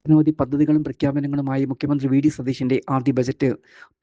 ഒട്ടനവധി പദ്ധതികളും പ്രഖ്യാപനങ്ങളുമായി മുഖ്യമന്ത്രി വി ഡി സതീശന്റെ ആദ്യ ബജറ്റ്.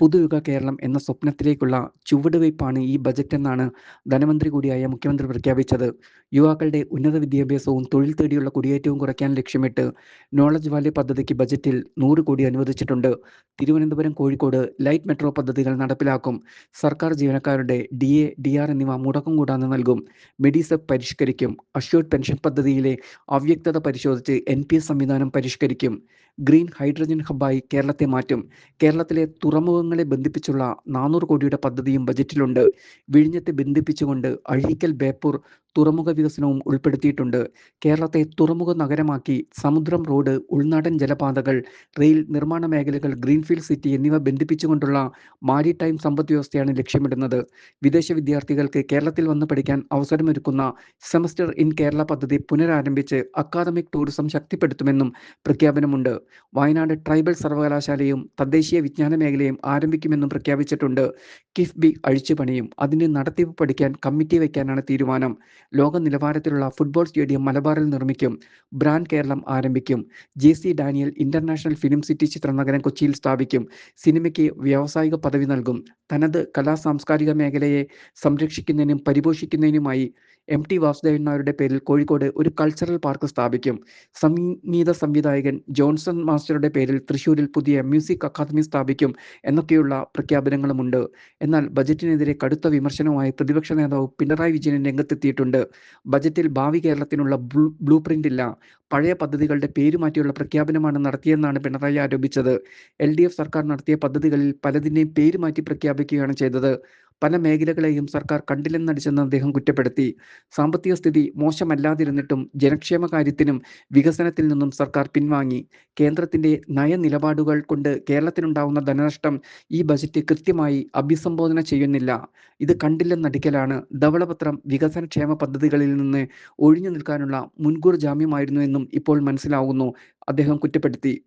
പുതുയുഗ കേരളം എന്ന സ്വപ്നത്തിലേക്കുള്ള ചുവടുവയ്പ്പാണ് ഈ ബജറ്റെന്നാണ് ധനമന്ത്രി കൂടിയായ മുഖ്യമന്ത്രി പ്രഖ്യാപിച്ചത്. യുവാക്കളുടെ ഉന്നത വിദ്യാഭ്യാസവും തൊഴിൽ തേടിയുള്ള കുടിയേറ്റവും കുറയ്ക്കാൻ ലക്ഷ്യമിട്ട് നോളജ് വാലി പദ്ധതിക്ക് ബജറ്റിൽ 100 കോടി അനുവദിച്ചിട്ടുണ്ട്. തിരുവനന്തപുരം, കോഴിക്കോട് ലൈറ്റ് മെട്രോ പദ്ധതികൾ നടപ്പിലാക്കും. സർക്കാർ ജീവനക്കാരുടെ DA, DR എന്നിവ മുടക്കം കൂടാതെ നൽകും. മെഡിസെപ് പരിഷ്കരിക്കും. അഷ്യൂർഡ് പെൻഷൻ പദ്ധതിയിലെ അവ്യക്തത പരിശോധിച്ച് NPS സംവിധാനം പരിഷ്കരിക്കും. ഗ്രീൻ ഹൈഡ്രജൻ ഹബ്ബായി കേരളത്തെ മാറ്റും. കേരളത്തിലെ തുറമുഖങ്ങളെ ബന്ധിപ്പിച്ചുള്ള 400 കോടിയുടെ പദ്ധതിയും ബജറ്റിലുണ്ട്. വിഴിഞ്ഞത്തെ ബന്ധിപ്പിച്ചുകൊണ്ട് അഴീക്കൽ ബേപ്പൂർ തുറമുഖ വികസനവും ഉൾപ്പെടുത്തിയിട്ടുണ്ട്. കേരളത്തെ തുറമുഖ നഗരമാക്കി സമുദ്രം, റോഡ്, ഉൾനാടൻ ജലപാതകൾ, റെയിൽ, നിർമ്മാണ മേഖലകൾ, ഗ്രീൻഫീൽഡ് സിറ്റി എന്നിവ ബന്ധിപ്പിച്ചുകൊണ്ടുള്ള മാരിടൈം സമ്പദ്വ്യവസ്ഥയാണ് ലക്ഷ്യമിടുന്നത്. വിദേശ വിദ്യാർത്ഥികൾക്ക് കേരളത്തിൽ വന്ന് പഠിക്കാൻ അവസരമൊരുക്കുന്ന സെമസ്റ്റർ ഇൻ കേരള പദ്ധതി പുനരാരംഭിച്ച് അക്കാദമിക് ടൂറിസം ശക്തിപ്പെടുത്തുമെന്നും പ്രഖ്യാപനമുണ്ട്. വയനാട് ട്രൈബൽ സർവകലാശാലയും തദ്ദേശീയ വിജ്ഞാന മേഖലയും ആരംഭിക്കുമെന്നും പ്രഖ്യാപിച്ചിട്ടുണ്ട്. കിഫ്ബി അഴിച്ചുപണിയും. അതിന്റെ നടത്തിപ്പ് പഠിക്കാൻ കമ്മിറ്റി വയ്ക്കാനാണ് തീരുമാനം. ലോക നിലവാരത്തിലുള്ള ഫുട്ബോൾ സ്റ്റേഡിയം മലബാറിൽ നിർമ്മിക്കും. ബ്രാൻഡ് കേരളം ആരംഭിക്കും. JC Daniel international film city ചിത്രനഗരം കൊച്ചിയിൽ സ്ഥാപിക്കും. സിനിമയ്ക്ക് വ്യാവസായിക പദവി നൽകും. തനത് കലാ സാംസ്കാരിക മേഖലയെ സംരക്ഷിക്കുന്നതിനും പരിപോഷിക്കുന്നതിനുമായി MT വാസുദേവൻ നായരുടെ പേരിൽ കോഴിക്കോട് ഒരു കൾച്ചറൽ പാർക്ക് സ്ഥാപിക്കും. സംഗീത സംവിധായകൻ ജോൺസൺ മാസ്റ്ററുടെ പേരിൽ തൃശൂരിൽ പുതിയ മ്യൂസിക് അക്കാദമി സ്ഥാപിക്കും എന്നൊക്കെയുള്ള പ്രഖ്യാപനങ്ങളുമുണ്ട്. എന്നാൽ ബജറ്റിനെതിരെ കടുത്ത വിമർശനവുമായി പ്രതിപക്ഷ നേതാവ് പിണറായി വിജയൻ രംഗത്തെത്തിയിട്ടുണ്ട്. ബജറ്റിൽ ഭാവി കേരളത്തിനുള്ള ബ്ലൂ പ്രിന്റ് ഇല്ല. പഴയ പദ്ധതികളുടെ പേര് മാറ്റിയുള്ള പ്രഖ്യാപനമാണ് നടത്തിയെന്നാണ് പിണറായി ആരോപിച്ചത്. LDF സർക്കാർ നടത്തിയ പദ്ധതികളിൽ പലതിൻ്റെയും പേര് മാറ്റി പ്രഖ്യാപിക്കുകയാണ് ചെയ്തത്. പല മേഖലകളെയും സർക്കാർ കണ്ടില്ലെന്നടിച്ചെന്ന് അദ്ദേഹം കുറ്റപ്പെടുത്തി. സാമ്പത്തിക സ്ഥിതി മോശമല്ലാതിരുന്നിട്ടും ജനക്ഷേമ കാര്യത്തിനും വികസനത്തിൽ നിന്നും സർക്കാർ പിൻവാങ്ങി. കേന്ദ്രത്തിന്റെ നയനിലപാടുകൾ കൊണ്ട് കേരളത്തിനുണ്ടാവുന്ന ധനനഷ്ടം ഈ ബജറ്റ് കൃത്യമായി അഭിസംബോധന ചെയ്യുന്നില്ല. ഇത് കണ്ടില്ലെന്നടിക്കലാണ്. ധവളപത്രം വികസനക്ഷേമ പദ്ധതികളിൽ നിന്ന് ഒഴിഞ്ഞു നിൽക്കാനുള്ള മുൻകൂർ ജാമ്യമായിരുന്നു എന്നും ഇപ്പോൾ മനസ്സിലാവുന്നു, അദ്ദേഹം കുറ്റപ്പെടുത്തി.